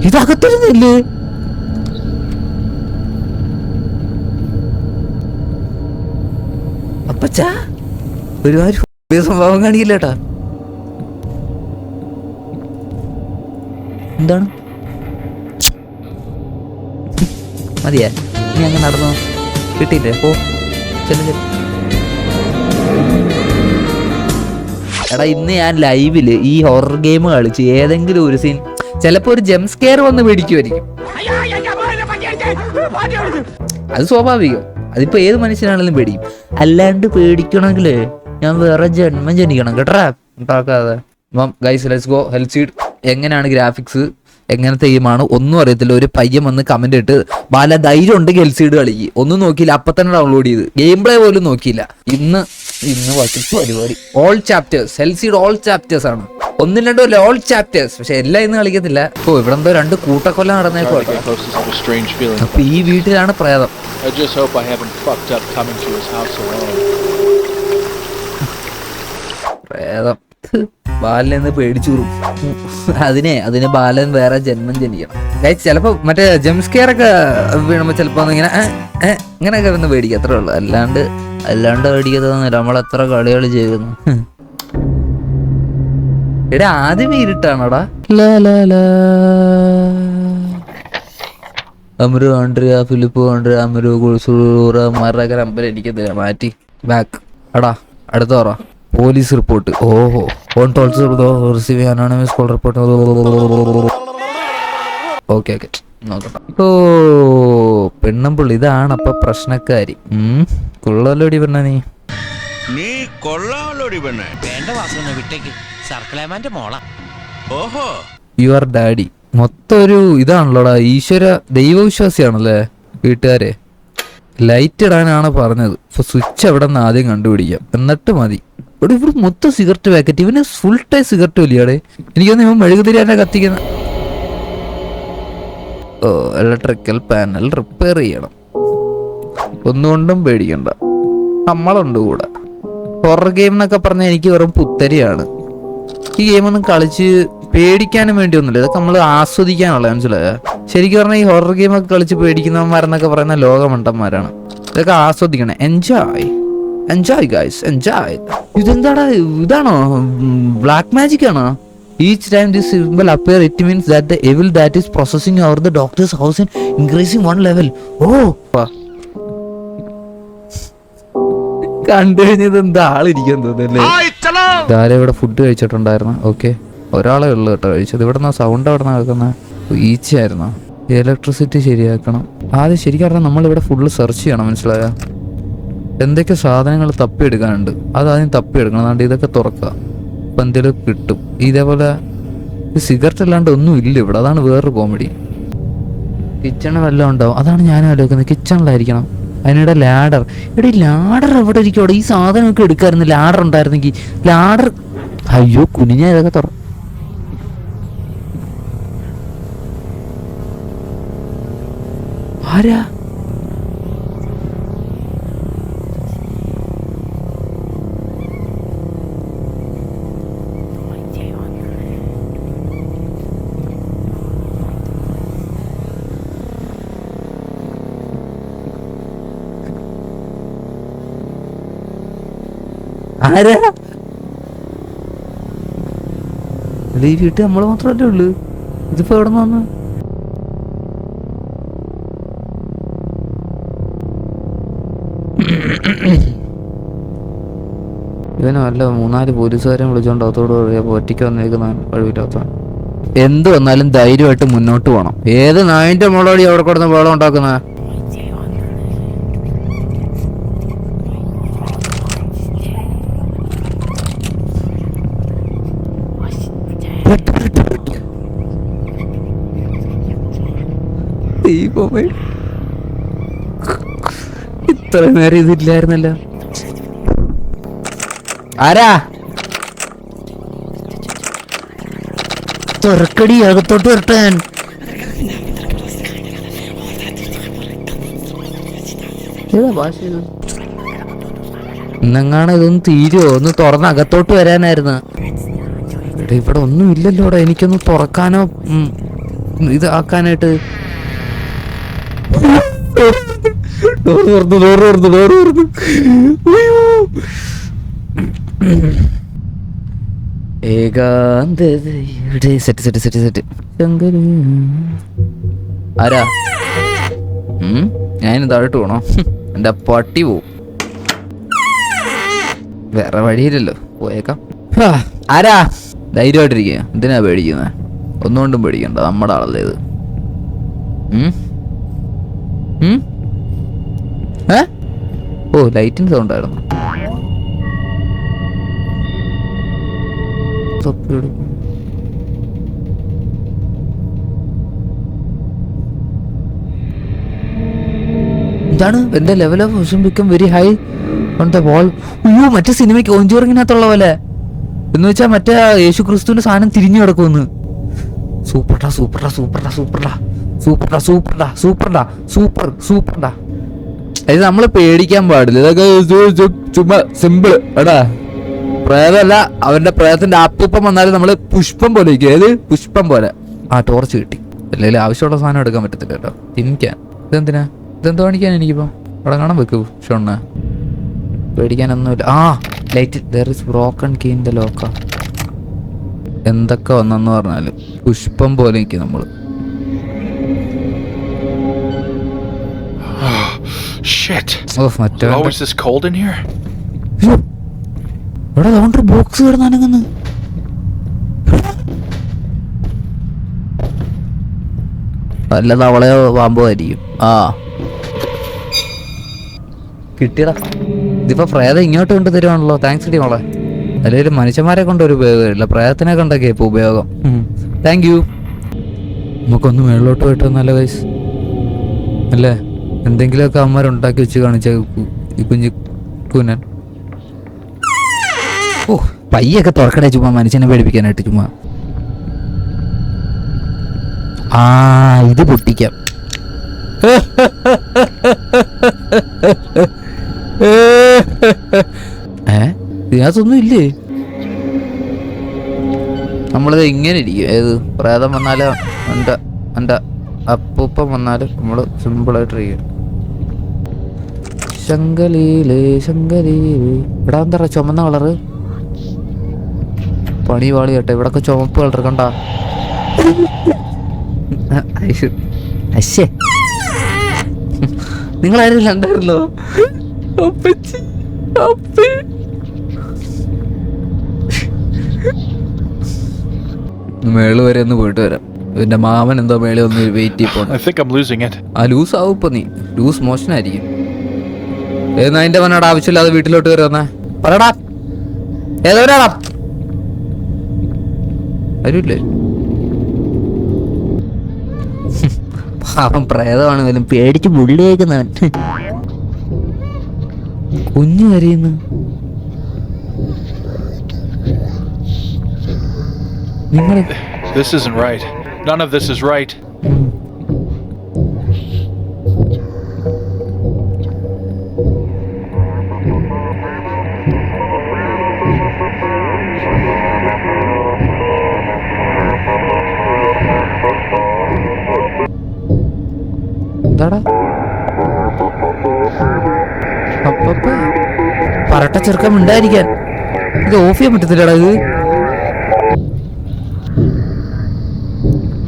ഇതകത്തിരുന്നില്ലേ? അപ്പച്ചാ ഒരുപാട് സംഭവം കാണിക്കില്ലേട്ടാ. എന്താണ് മതിയാ? നീ അങ്ങ് നടന്നോ, കിട്ടിയില്ലേ? ഓ ചെല്ലു. എടാ ഇന്ന് ഞാൻ ലൈവില് ഈ ഹൊറർ ഗെയിം കളിച്ച് ഏതെങ്കിലും ഒരു സീൻ ചിലപ്പോ ഒരു ജംപ് സ്കെയർ വന്ന് പേടിക്കുമായിരിക്കും. അത് സ്വാഭാവികം, അതിപ്പോ ഏത് മനുഷ്യനാണെങ്കിലും പേടിക്കും. അല്ലാണ്ട് പേടിക്കണമെങ്കിലേ ഞാൻ വേറെ ജന്മം ജനിക്കണം കേട്ടാ. ഉണ്ടാക്കാതെ guys let's go. Health seed എങ്ങനെയാണ് ഗ്രാഫിക്സ്, എങ്ങനത്തെ ഗെയിമാണ് ഒന്നും അറിയത്തില്ല. ഒരു പയ്യൻ വന്ന് കമന്റ് ഇട്ട് ബാല ധൈര്യം ഉണ്ടെങ്കിൽ ഹെൽത്ത് സീഡ് കളിക്ക്. ഒന്നും നോക്കിയില്ല, അപ്പൊ തന്നെ ഡൗൺലോഡ് ചെയ്ത് ഗെയിം പ്ലേ പോലും നോക്കിയില്ല. ഇന്ന് പരിപാടി all chapters, health seed all chapters ആണ്. ഒന്നും രണ്ടോ അല്ല, ഓൾ ചാപ്റ്റേഴ്സ്. പക്ഷെ എല്ലാം ഇന്ന് കളിക്കത്തില്ല. ഓ ഇവിടെ എന്തോ 2 കൂട്ടക്കൊല്ലം നടന്നേക്കോ. അപ്പൊ ഈ വീട്ടിലാണ് പ്രേതം. പ്രേതം ബാലനെന്ന് പേടിച്ചൂറും. അതിന് ബാലൻ വേറെ ജന്മം ജനിക്കണം. ചിലപ്പോ മറ്റേ ജംസ്കെയർ ഒക്കെ വീണുമ്പോ ചിലപ്പോ ഇങ്ങനെയൊക്കെ വന്ന് പേടിക്കുക, അത്രേ ഉള്ളു. അല്ലാണ്ട് പേടിക്കത്തൊന്നുമില്ല. നമ്മളെത്ര കളികൾ ചെയ്യുന്നു. എടാ ആദ്യമേ ഇരുട്ടാണോടാ. അമരു ആൻഡ്രിയ ഫിലിപ്പ് ആൻഡ്രിയ അമരു മറകര അമ്പലം എനിക്കത്തില്ല. മാറ്റി ബാക്ക്. എടാ അടുത്ത പറ. Police report. ഓഹോ on tolls receive anonymous call report. Okay നോക്കട്ടെ. ഓ പെണ്ണുമ്പുള്ളി ഇതാണ് അപ്പൊ പ്രശ്നക്കാരി. കൊള്ളല്ലോടി പെണ്ണ നീ കൊള്ളാമല്ലോടി പെണ്ണ. വേണ്ട വാസന വിട്ടേക്ക്, സർക്കിളേമാന്റെ മോള. ഓഹോ യുവർ ഡാഡി. മൊത്തം ഒരു ഇതാണല്ലോടാ. ഈശ്വര ദൈവവിശ്വാസിയാണല്ലേ വീട്ടുകാരെ. ലൈറ്റ് ഇടാനാണ് പറഞ്ഞത്. ഇപ്പൊ സ്വിച്ച് എവിടെ നിന്ന് ആദ്യം കണ്ടുപിടിക്കാം, എന്നിട്ട് മതി. ഇവിടെ മൊത്തം സിഗരറ്റ് പാക്കറ്റ്. ഇവന് ഫുൾ ടൈം സിഗരറ്റ് വലിയാടെ. എനിക്കൊന്ന് ഇവൻ മെഴുകുതിരിയാനെ കത്തിക്കുന്ന. ഓ ഇലക്ട്രിക്കൽ പാനൽ റിപ്പയർ ചെയ്യണം. ഒന്നുകൊണ്ടും പേടിക്കണ്ട, നമ്മളുണ്ട് കൂടെ. ഹൊറർ ഗെയിം എന്നൊക്കെ പറഞ്ഞാൽ എനിക്ക് വെറും പുത്തരിയാണ്. ഈ ഗെയിമൊന്നും കളിച്ച് പേടിക്കാനും വേണ്ടിയൊന്നുമില്ല. ഇതൊക്കെ നമ്മൾ ആസ്വദിക്കാനുള്ള, മനസ്സിലായോ? ശരിക്കും പറഞ്ഞാൽ ഈ ഹൊറർ ഗെയിമൊക്കെ കളിച്ച് പേടിക്കുന്നവന്മാരെന്നൊക്കെ പറയുന്ന ലോകമണ്ടന്മാരാണ്. ഇതൊക്കെ ആസ്വദിക്കണം. Enjoy guys, enjoy. ഇതെന്താടാ, ഇതാണോ ബ്ലാക്ക് മാജിക് ആണോ? Each time this symbol appears, it means that the evil that is processing over the doctor's house is increasing 1 level. Oh! കണ്ടു കഴിഞ്ഞത് എന്താ ആളിരിക്കാൻ തോന്നുന്നല്ലേ? ഇതാരെ ഇവിടെ ഫുഡ് കഴിച്ചിട്ടുണ്ടായിരുന്നു. ഓക്കെ ഒരാളെ ഉള്ളു കേട്ടോ കഴിച്ചത്. ഇവിടെ നിന്ന് സൗണ്ട് അവിടെ നിന്ന് കേൾക്കുന്ന ഈച്ചയായിരുന്നോ? ഇലക്ട്രിസിറ്റി ശരിയാക്കണം ആദ്യം. ശരിക്കും പറഞ്ഞാൽ നമ്മളിവിടെ ഫുള്ള് സെർച്ച് ചെയ്യണം, മനസ്സിലായോ? എന്തൊക്കെ സാധനങ്ങൾ തപ്പിയെടുക്കാനുണ്ട് അതാദ്യം തപ്പിയെടുക്കണം. അതുകൊണ്ട് ഇതൊക്കെ തുറക്കുക, അപ്പം എന്തെങ്കിലും കിട്ടും. ഇതേപോലെ സിഗരറ്റ് അല്ലാണ്ട് ഒന്നും ഇല്ല ഇവിടെ. അതാണ് വേറൊരു കോമഡി. കിച്ചണ് വല്ലതും ഉണ്ടാവും, അതാണ് ഞാൻ ആലോചിക്കുന്നത്. കിച്ചണിലായിരിക്കണം. അതിനിടെ ലാഡർ. ഇവിടെ ഈ ലാഡർ എവിടെ ഇരിക്കും? അവിടെ ഈ സാധനമൊക്കെ എടുക്കാമായിരുന്നു. ലാഡർ ഉണ്ടായിരുന്നെങ്കിൽ. ലാഡർ അയ്യോ കുനിഞ്ഞ ഇതൊക്കെ തുറ. ആരാ? ആരാ? ഈ വീട്ടിൽ നമ്മള് മാത്രമല്ലേ ഉള്ളു. ഇതിപ്പോ എവിടെ നിന്ന് വന്നു? ഇവന് വല്ല 3-4 പോലീസുകാരെ വിളിച്ചോണ്ട് അകത്തോട് ഒറ്റയ്ക്ക് വന്നേക്കുന്ന കഴിവില്ലാത്ത. എന്ത് വന്നാലും ധൈര്യമായിട്ട് മുന്നോട്ട് പോകണം. ഏത് നായിന്റെ മുളടി അവിടെ കൊടുന്ന് വെള്ളം ഉണ്ടാക്കുന്ന? ഇത്ര നേരം ഇതില്ലായിരുന്നല്ലോ. ആരാ? തുറക്കടി, അകത്തോട്ട് വരട്ടാൻ. ഇന്നെങ്ങാണ് ഇതൊന്ന് തീരുവോ? ഒന്ന് തുറന്ന് അകത്തോട്ട് വരാനായിരുന്നു. ഇവിടെ ഒന്നും ഇല്ലല്ലോടാ. എനിക്കൊന്ന് തുറക്കാനോ ഇത് ആക്കാനായിട്ട്. ഡോറ് തുറന്നു. ഏകാന്തതയുടെ സെറ്റ്. ആരാ? ഞാൻ താഴോട്ട് പോണോ? എന്റെ പട്ടി പോവും. വേറെ വഴിയില്ലല്ലോ, പോയേക്കാം. ആരാ? ധൈര്യമായിട്ടിരിക്കുക. എന്തിനാ പേടിക്കുന്നത്? ഒന്നുകൊണ്ടും പേടിക്കണ്ട, നമ്മുടെ ആളല്ലേ ഇത്. ഓ, ലൈറ്റിന്റെ സൗണ്ട് ആയിരുന്നു. എന്താണ്? എന്റെ level of vision become very high on the wall. അയ്യോ, മറ്റേ സിനിമയ്ക്ക് കോഞ്ചൂറിങ്ങിനകത്തുള്ള പോലെ എന്ന് വെച്ചാൽ മറ്റേ യേശു ക്രിസ്തുവിന്റെ സാധനം തിരിഞ്ഞു കിടക്കുമെന്ന്. സൂപ്പർഡാ. അത് നമ്മള് പേടിക്കാൻ പാടില്ല. ഇതൊക്കെ ചുമ്മാ സിമ്പിൾ എടാ. പ്രേതമല്ല, അവന്റെ പ്രേതത്തിന്റെ അപ്പൂപ്പം വന്നാലും നമ്മള് പുഷ്പം പോലെ ഇരിക്കും. ഏത് പുഷ്പം പോലെ. ആ ടോർച്ച് കിട്ടി. അല്ലെങ്കിൽ ആവശ്യമുള്ള സാധനം എടുക്കാൻ പറ്റത്തില്ല കേട്ടോ. തിരിക്കാൻ ഇതെന്തിനാ? ഇതെന്ത് കാണിക്കാൻ? എനിക്കിപ്പോ അവിടെ കാണാൻ വെക്കൂ ഷോണ്ണ. പേടിക്കാനൊന്നുമില്ല. ആ light. There is broken key in the locker. എന്തൊക്കെ വന്നെന്ന് പറഞ്ഞാലും പുഷ്പം പോലെ നിൽക്കും നമ്മള്. ഇവിടെ ബോക്സ് കിടന്നനങ്ങുന്നു. വല്ല തവളയോ പാമ്പോ ആയിരിക്കും. ആ കിട്ടിയടാ. ഇതിപ്പോ പ്രേതം ഇങ്ങോട്ട് കൊണ്ട് തരുവാണല്ലോ. താങ്ക്സ് ഡി മോളെ. അല്ലെങ്കിൽ മനുഷ്യന്മാരെ കൊണ്ട് ഒരു ഉപയോഗമില്ല, പ്രേതത്തിനെ കൊണ്ടൊക്കെ ഇപ്പൊ ഉപയോഗം. Thank you. നമുക്കൊന്ന് മേളിലോട്ട് പോയിട്ട് വന്നല്ലോ ഗൈസ്. അല്ലേ? എന്തെങ്കിലുമൊക്കെ അമ്മമാരുണ്ടാക്കി വെച്ച് കാണിച്ച ഈ കുഞ്ഞു കുഞ്ഞൻ. ഓ, പയ്യൊക്കെ തുറക്കടേ ചുമ്മാ മനുഷ്യനെ പേടിപ്പിക്കാനായിട്ട് ചുമ്മാ. ആ ഇത് പൊട്ടിക്കാം. ഇതിനകത്തൊന്നും ഇല്ലേ? നമ്മളിത് ഇങ്ങനെ ഇരിക്കും. ഏത് പ്രേതം വന്നാലും എൻ്റെ അപ്പൂപ്പം വന്നാലും നമ്മള് സിമ്പിളായിട്ടിരിക്കും. ശങ്കലീലേ. ഇവിടെ എന്താ ചുമന്ന കളറ്? പണി പാളി കേട്ടെ. ഇവിടൊക്കെ ചുമപ്പ് കളർ കണ്ട. അശ്ശേ, നിങ്ങളാരും കണ്ടായിരുന്നോ? മേള് വരെ ഒന്ന് പോയിട്ട് വരാം. എന്റെ മാമൻ എന്തോ മേളെ ഒന്ന് വെയിറ്റ് ചെയ്യണം. ആ ലൂസ് ആവും ഇപ്പൊ. നീ ലൂസ് മോഷൻ ആയിരിക്കും. ഏന്നാ അതിന്റെ മനാട് ആവശ്യമില്ലാതെ വീട്ടിലോട്ട് കയറി വന്നേ. പറടാ, ഏതോരാടാ? ആരുമില്ലേ? പാവം പ്രേതമാണ് വല്ലതും പേടിച്ച് മുള്ളിയേക്കുന്നവൻ. കുഞ്ഞു കരയുന്നു. നിങ്ങൾ This isn't right. None of this is right. എന്താടാ? പറട്ട ചെറുക്കം ഉണ്ടായിരിക്കാൻ. ഇത് ഓഫ് ചെയ്യാൻ പറ്റത്തില്ലടാ. ഇത്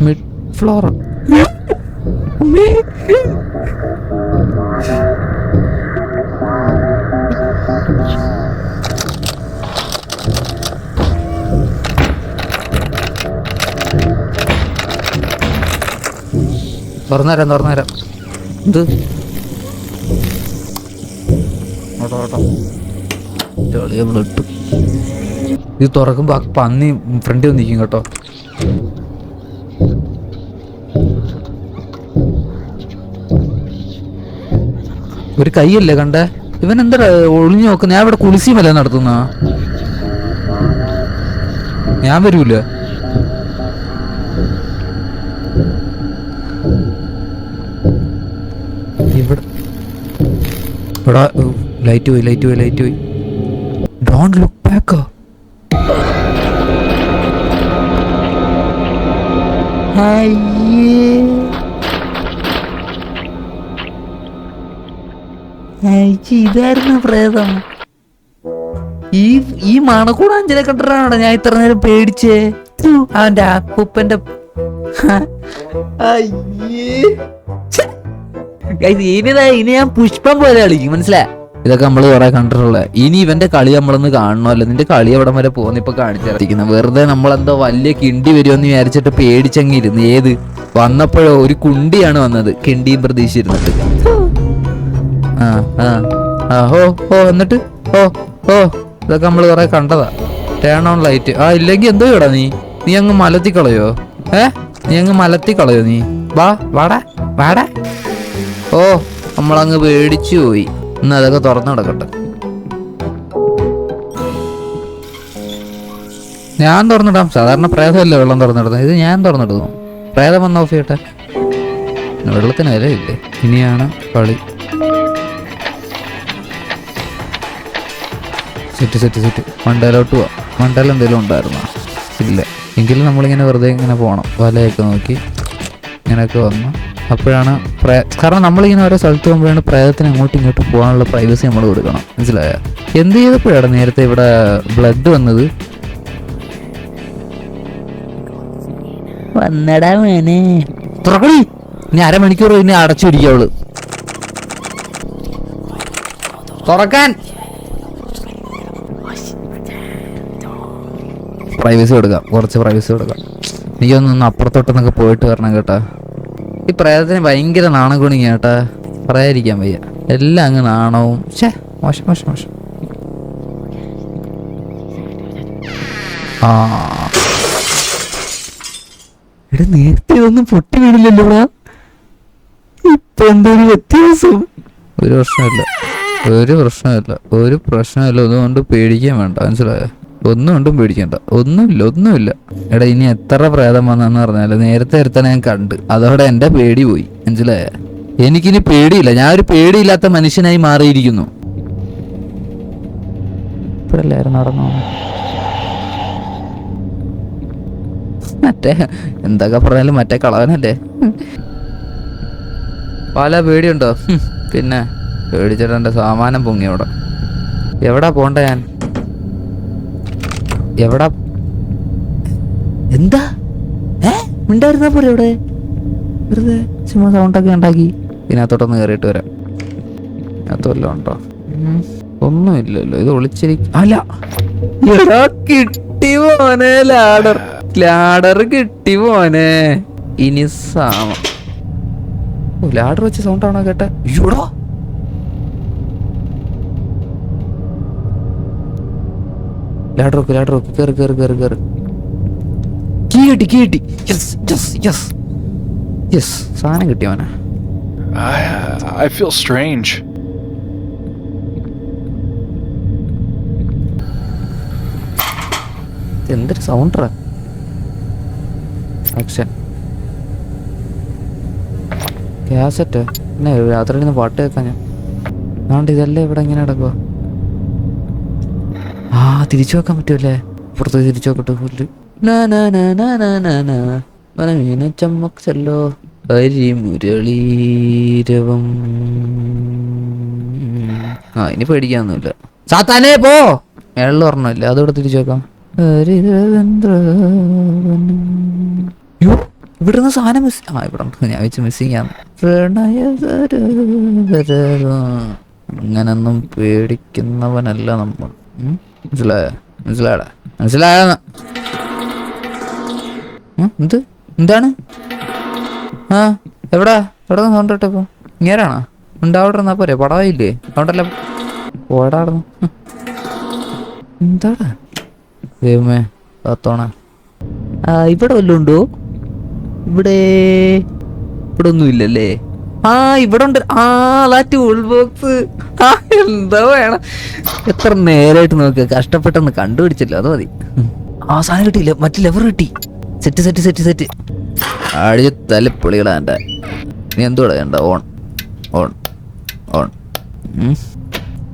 മിഡ് ഫ്ലോർ. തുറന്നുതരാം. ഇത് ഇത് തുറക്കുമ്പോ പന്നി ഫ്രണ്ടിൽ വന്നിരിക്കും കേട്ടോ. ഒരു കൈയല്ലേ കണ്ടേ? ഇവൻ എന്താ ഒളിഞ്ഞു നോക്കുന്ന? ഞാൻ ഇവിടെ കുളിസിയുമല്ല നടത്തുന്ന. ഞാൻ വരൂല. ഇവിടെ ലൈറ്റ് പോയി. Don't look back. ഇതായിരുന്നു പ്രേതം. ഈ മണക്കൂടാഞ്ചലെ കണ്ടിട്ടാണോ ഞാൻ ഇത്ര നേരം പേടിച്ചേ? അവന്റെ അപ്പൂപ്പന്റെ ഇനി ഞാൻ പുഷ്പം പോലെ കളിക്കും, മനസ്സിലാ? ഇതൊക്കെ നമ്മള് കുറെ കണ്ടിട്ടുള്ള. ഇനി ഇവന്റെ കളി നമ്മളൊന്ന് കാണണമല്ലോ. നിന്റെ കളി എവിടം വരെ പോകുന്ന ഇപ്പൊ കാണിച്ചിരിക്കുന്നത്. വെറുതെ നമ്മളെന്തോ വലിയ കിണ്ടി വരുമെന്ന് വിചാരിച്ചിട്ട് പേടിച്ചങ്ങിരുന്നു. ഏത് വന്നപ്പോഴോ ഒരു കുണ്ടിയാണ് വന്നത്, കിണ്ടിയും പ്രതീക്ഷിച്ചിരുന്നിട്ട്. എന്നിട്ട് ഇതൊക്കെ നമ്മള് കുറെ കണ്ടതാ. Turn on light. ഇല്ലെങ്കിൽ എന്തോ ഇടാ നീ അങ്ങ് മലത്തി കളയോ? നീ അങ്ങ് മലത്തി കളയോ? നീ വാടാ. നമ്മളങ്ങ് പേടിച്ചു പോയി. ഇന്ന് അതൊക്കെ തുറന്നു കിടക്കട്ടെ. ഞാൻ തുറന്നിടാം. സാധാരണ പ്രേതമല്ലേ വെള്ളം തുറന്നിടുന്നത്, ഇത് ഞാൻ തുറന്നിടുന്നു. പ്രേതം വന്ന് ഓഫ് ചെയ്യട്ടെ. വെള്ളത്തിന് വിലയില്ലേ. ഇനിയാണ് കളി. സെറ്റ് മണ്ടയിലോട്ട് പോവാം. മണ്ടയിൽ എന്തെങ്കിലും ഉണ്ടായിരുന്നോ? ഇല്ല. എങ്കിലും നമ്മളിങ്ങനെ വെറുതെ ഇങ്ങനെ പോകണം. വലയൊക്കെ നോക്കി ഇങ്ങനെയൊക്കെ വന്നു. അപ്പോഴാണ് കാരണം നമ്മളിങ്ങനെ ഓരോ സ്ഥലത്ത് പോകുമ്പോഴാണ് പ്രേതത്തിന് അങ്ങോട്ടും ഇങ്ങോട്ടും പോകാനുള്ള പ്രൈവസി നമ്മൾ കൊടുക്കണം, മനസ്സിലായോ? എന്ത് ചെയ്തപ്പോഴാണ് നേരത്തെ ഇവിടെ ബ്ലഡ് വന്നത്? വന്നടാ മോനെ, തുറക്കടി. ഇനി അരമണിക്കൂർ ഇനി അടച്ചു പിടിക്കവള്. തുറക്കാൻ. പ്രൈവസി കൊടുക്കാം, കുറച്ച് പ്രൈവസി കൊടുക്കാം. എനിക്കൊന്നൊന്ന് അപ്പുറത്തോട്ടൊന്നൊക്കെ പോയിട്ട് വരണം കേട്ടാ. ഈ പ്രേതത്തിന് ഭയങ്കര നാണം കുണിങ്ങ കേട്ടാ, പറയാതിരിക്കാൻ വയ്യ. എല്ലാം അങ്ങ് നാണവും. മോശം. ഇവിടെ നേരത്തെ ഒന്നും പൊട്ടി വീണില്ലല്ലോ. ഇവിടെ ഇപ്പൊ എന്തൊരു വ്യത്യാസം. ഒരു പ്രശ്നമില്ല. അതുകൊണ്ട് പേടിക്കാൻ വേണ്ട, മനസ്സിലായോ? ഒന്നും കൊണ്ടും പേടിക്കണ്ട. ഒന്നുമില്ല. എടാ ഇനി എത്ര പ്രേതം വന്നെന്ന് പറഞ്ഞാല് നേരത്തെ ഒരുത്തനെ ഞാൻ കണ്ട്, അതോടെ എന്റെ പേടി പോയി, മനസ്സിലായ? എനിക്കിനി പേടിയില്ല. ഞാൻ ഒരു പേടിയില്ലാത്ത മനുഷ്യനായി മാറിയിരിക്കുന്നു. ഇപ്പോഴല്ലായിരുന്നു നടന്നു. മറ്റേ എന്തൊക്കെ പറഞ്ഞാലും മറ്റേ കളവനല്ലേ. പല പേടിയുണ്ടോ? പിന്നെ പേടിച്ചിട്ട് എന്റെ സാമാനം പൊങ്ങി. അവിടെ എവിടാ പോണ്ട ഞാൻ? എവിടാ? എന്താ ഉണ്ടായിരുന്ന പോലെ ഇവിടെ വെറുതെ ചുമ്മാ സൗണ്ടൊക്കെ ഉണ്ടാക്കി. ഇതിനകത്തോട്ടൊന്ന് കയറിയിട്ട് വരാം. ഇതിനകത്ത് വല്ലതും ഉണ്ടോ? ഒന്നുമില്ലല്ലോ. ഇത് അല്ല, കിട്ടി മോനെ. ലാഡർ കിട്ടി മോനെ. ഇനി ലാഡർ വെച്ച് സൗണ്ടാണോ കേട്ടെ? ഇവിടെ ലാഡർ വെക്ക്. കേറ്. കീ കിട്ടി. യെസ് സാധനം കിട്ടി മോനെ. I feel strange. എന്തൊരു സൗണ്ടറാ. ആക്ഷൻ. കാസറ്റ്. പിന്നെ രാത്രി നിന്ന് പാട്ട് കേൾക്കാൻ ഞാൻ. അതുകൊണ്ട് ഇതല്ലേ ഇവിടെ ഇങ്ങനെ കിടക്കുക. തിരിച്ചു വെക്കാൻ പറ്റുമല്ലേ? പുറത്തേക്ക് തിരിച്ചു വെക്കട്ടെ. പുല്ല് ചമ്മക്സല്ലോ മുരളീരവം. ഇനി പേടിക്കാനൊന്നുമില്ല. സാത്താനേ പോ. മേളിൽ പറഞ്ഞല്ലേ, അതോടെ തിരിച്ചു വെക്കാം. ഇവിടുന്ന് സാധനം ഇവിടെ ഞാൻ വെച്ച് മിസ്സിങ് ആണ്. അങ്ങനൊന്നും പേടിക്കുന്നവനല്ല നമ്മൾ. മനസ്സിലായെന്ന്. എന്താണ്? എവിടെ സൗണ്ട് കേട്ടോ? ഇപ്പൊ ഇങ്ങനെയാണോ? ഉണ്ടാവിടുന്ന പോരെ? പടവായില്ലേ? സൗണ്ടല്ല ഓടാടുന്നു. എന്താടാ ദൈവമേ കാത്തോണ. ഇവിടെ വല്ലതും ഉണ്ടോ? ഇവിടെ ഒന്നും ഇല്ലല്ലേ? ഇവിടെ ഉണ്ട്. Tool box. എന്താ വേണം? എത്ര നേരമായിട്ട് നോക്കുക, കഷ്ടപ്പെട്ടൊന്ന് കണ്ടുപിടിച്ചില്ല. അത് മതി. സാധനം കിട്ടിയില്ല. മറ്റു ലെവർ കിട്ടി. സെറ്റ് അടിച്ച് തലപ്പൊളികളാ. എൻ്റെ നീ എന്തുകൂടെ വേണ്ട? ഓൺ.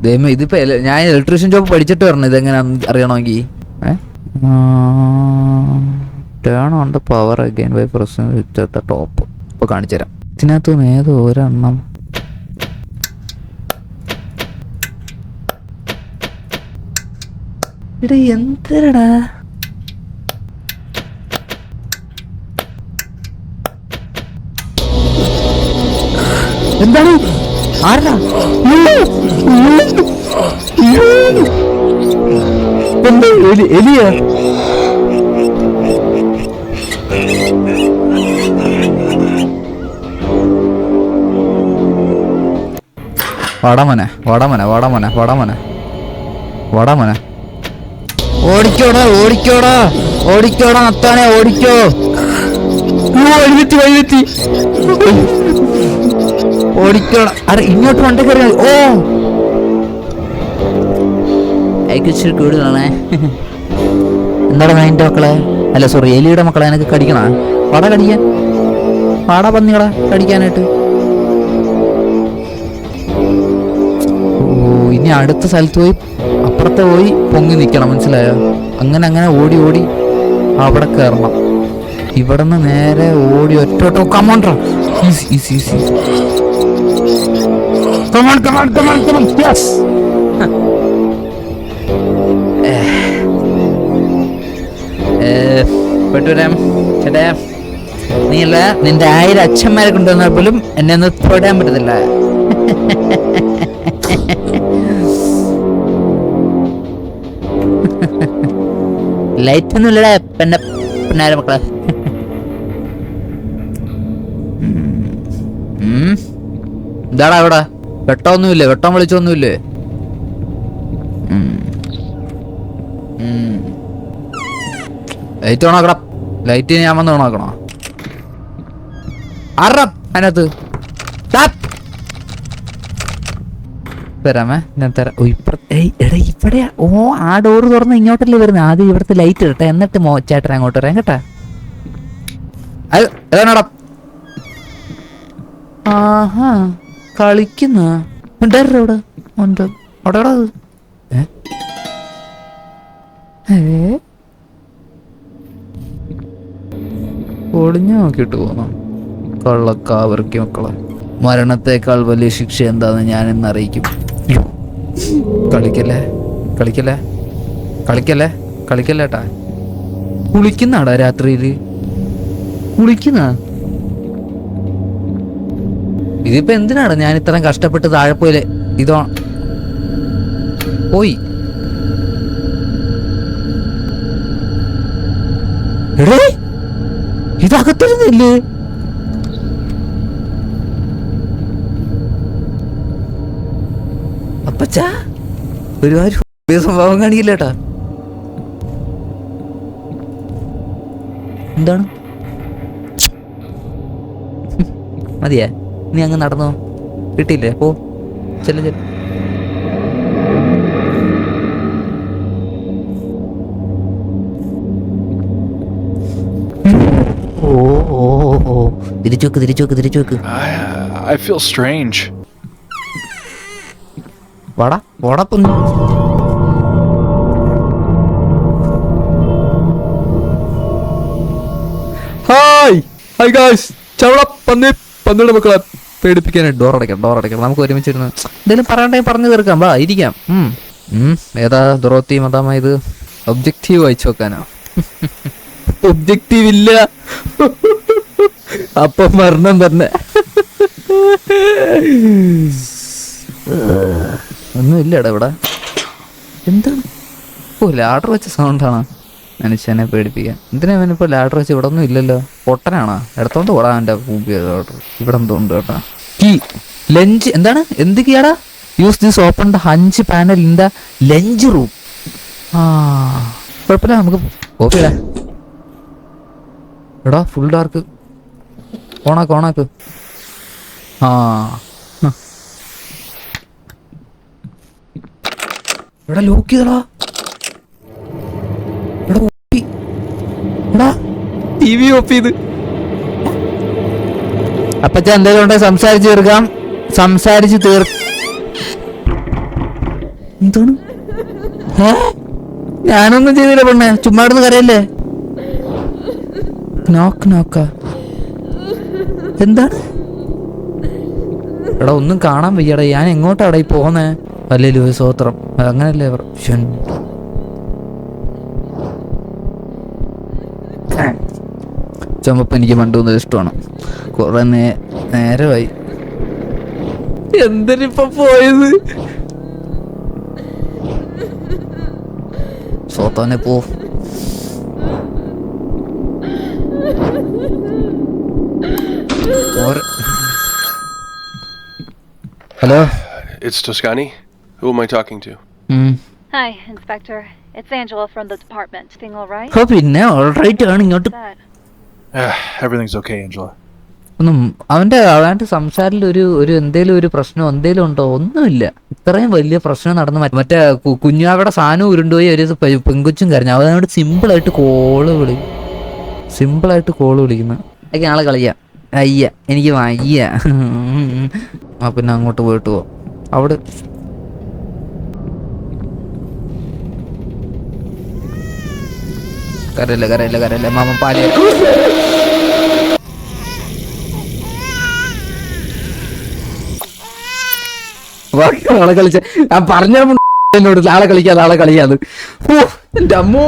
ദൈവമേ, ഇതിപ്പോ ഞാൻ ഇലക്ട്രീഷ്യൻ ജോബ് പഠിച്ചിട്ട് വരണം. ഇതെങ്ങനെ അറിയണമെങ്കിൽ turn on the power again by pressing with the top. ഇപ്പോൾ കാണിച്ചു തരാം. ഇതിനകത്ത് ഏതോ ഒരെണ്ണം എടാ എന്തരടാ എന്താണ് ആരാ എന്താ എലിയ വാടാമോനെ വാടാമോനെ വാടാമോനെ വാടാമോനെ വാടാമോനെ ഓടിക്കോടാ ഓടിക്കോടാ ഓടിക്കോടാ നത്താനെ ഓടിക്കോ. വഴിതെറ്റി വഴിതെറ്റി ഓടിക്കോടാ. അരെ ഇങ്ങോട്ട് വണ്ടി കയറി. ഓ അയക്ക് ഇച്ചിരി കൂടുതലാണേ. എന്താടാ അതിൻ്റെ മക്കളെ, അല്ല സോറി എലിയുടെ മക്കളെ എനിക്ക് കടിക്കണ. വാട കടിക്കാൻ, വാടാ പന്നികളാ കടിക്കാനായിട്ട്. ഓ ഇനി അടുത്ത സ്ഥലത്ത് പോയി അപ്പുറത്തെ പോയി പൊങ്ങി നിൽക്കണം, മനസ്സിലായോ? അങ്ങനെ അങ്ങനെ ഓടി ഓടി അവിടെ കയറണം. ഇവിടെ നിന്ന് നേരെ ഓടി ഒറ്റോട്ടോ. കമോൺട്രാ, easy easy easy. Come on come on come on come on. Yes. പെട്ടുവരാം ചേട്ടാ. നീയല്ല നിന്റെ 1000 അച്ഛന്മാരെ കൊണ്ടുവന്നാൽ പോലും എന്നെ ഒന്ന് തൊടാൻ പറ്റത്തില്ല. ലൈറ്റ് ഒന്നും ഇല്ലടാ പിന്നാരെ മക്കളെ. എന്താടാ ഇവിടെ വെട്ടമൊന്നുമില്ലേ? വെട്ടം വിളിച്ചൊന്നുമില്ലേ? ലൈറ്റ് ഓണാക്കടാ. ലൈറ്റ് ഞാൻ വന്ന് ഓണാക്കണോ? ആറാം അതിനകത്ത് തരാമേ, ഞാൻ തരാം. ഓ എടാ ഇവിടെയാ. ഓ ആ ഡോറ് തുറന്ന് ഇങ്ങോട്ടല്ലേ വരുന്നത്. ആദ്യം ഇവിടുത്തെ ലൈറ്റ് ഇടട്ടെ, എന്നിട്ട് ചേട്ടൻ അങ്ങോട്ട് വരാം കേട്ടാ. അത് ഏതാണോടാ? ആഹാ കളിക്കുന്ന ഉണ്ടായിരുന്നു അവിടെ ഉണ്ട്. അവിടെ എടാ അത് ഒളിഞ്ഞു നോക്കിയിട്ട് പോന്നു. കള്ളക്കാവർക്ക് മക്കളെ, മരണത്തേക്കാൾ വലിയ ശിക്ഷ എന്താന്ന് ഞാൻ ഇന്ന് അറിയിക്കും. കളിക്കല്ലേ കളിക്കല്ലേ കളിക്കല്ലേ കളിക്കല്ലേട്ടാ. കുളിക്കുന്നാടാ രാത്രിയില്? കുളിക്കുന്ന ഇതിപ്പോ എന്തിനാണ് ഞാൻ ഇത്രയും കഷ്ടപ്പെട്ട് താഴെ പോയില്ലേ? ഇതോ പോയി എടേ ഇതകത്തിരുന്നില്ലേ? അപ്പച്ചാ ഒരുപാട് സംഭവം കാണിക്കില്ലേട്ടാ. എന്താണ് മതിയാ? നീ അങ്ങ് നടന്നോ, കിട്ടിയില്ലേ? പോ ചെല്ല ചെല്ല. ഓ ഓ ഓ തിരിച്ചു വെക്ക് തിരിച്ചു വെക്ക് തിരിച്ചു വെക്ക്. I feel strange. വാടാ വാടാ പൊന്നു. Hi hi guys. ചവള പന്നി പന്നിയുടെ മക്കളെ പേടിപ്പിക്കാനായിട്ട് ഡോർ അടയ്ക്കാം. നമുക്ക് ഒരുമിച്ചിരുന്ന് എന്തെങ്കിലും പറയണ്ടേ പറഞ്ഞു തീർക്കാം. വാ ഇരിക്കാം. ഏതാ ദുറോത്തി മതാമ? ഇത് ഒബ്ജക്റ്റീവ് വായിച്ചു വെക്കാനോ? ഒബ്ജക്റ്റീവ് ഇല്ല, അപ്പൊ മരണം തന്നെ. ഒന്നും ഇല്ലടാ ഇവിടെ. എന്താണ്? ഓ ലാഡർ വെച്ച സൗണ്ടാണ് മനുഷ്യനെ പേടിപ്പിക്കാൻ. എന്തിനാ ഇവനിപ്പോൾ ലാഡർ വെച്ച്? ഇവിടെ ഒന്നും ഇല്ലല്ലോ. പൊട്ടനാണോ? എടുത്തോണ്ട് ഓടാ എൻ്റെ ലാഡർ. ഇവിടെ എന്തോ ഉണ്ട് കേട്ടാ. കീ ലഞ്ച് എന്താണ്? എന്ത് കീയാടാ? Use this open the hunch panel in the lunch room. ആ കുഴപ്പമില്ല, നമുക്ക് ഓക്കെ. എടാ ഫുൾ ഡാർക്ക്. ഓണാക്ക്. ആ ഇവിടെ ലോക്ക് ചെയ്തടാ. ടി വി ഓഫ് ചെയ്ത്. അപ്പച്ചാ എന്തെങ്കിലും ഉണ്ടെങ്കിൽ സംസാരിച്ച് തീർക്കാം. എന്താണ്? ഞാനൊന്നും ചെയ്തില്ല പെണ്ണെ, ചുമ്മാ ഇടുന്ന് കരയല്ലേ. നോക്ക എന്താണ് എടാ ഒന്നും കാണാൻ വയ്യടാ. ഞാൻ എങ്ങോട്ടാടാ ഈ പോന്നേ? അല്ലേലും ഒരു സ്വോത്രം അങ്ങനല്ലേ അവർ ചുമപ്പ് എനിക്ക് പണ്ടുന്നത് ഇഷ്ടമാണ്. കുറെ നേരമായി. എന്തിനിപ്പൊ പോയത്? സ്വോത്തന്നെ പോ. Hello. It's Toscani. Who am I talking to? Hi, Inspector. It's Angela from the department. Thing all right? പിന്നെ ഓൾറൈറ്റ് ആണ്. ഇങ്ങോട്ട് Everything's okay, Angela. ഒന്നും അവന്റെ സംസാരത്തിൽ ഒരു എന്തേലും ഒരു പ്രശ്നം എന്തേലും ഉണ്ടോ? ഒന്നുമില്ല. ഇത്രയും വലിയ പ്രശ്നം നടന്ന് മറ്റേ കുഞ്ഞാവിടെ സാധനം ഉരുണ്ടുപോയി ഒരു പെങ്കൊച്ചും കരഞ്ഞു. അവനോട് സിമ്പിളായിട്ട് കോള് വിളിക്കുന്നു. അതൊക്കെ ആളെ കളിയാ. അയ്യ എനിക്ക് വയ്യ. ആ പിന്നെ അങ്ങോട്ട് പോയിട്ട് പോ. അവിടെ കരയില്ല മാമ പാല്. ആളെ കളിച്ച ഞാൻ പറഞ്ഞ എന്നോട് ആളെ കളിക്കാതെ. ഓ എന്റെ അമ്മോ.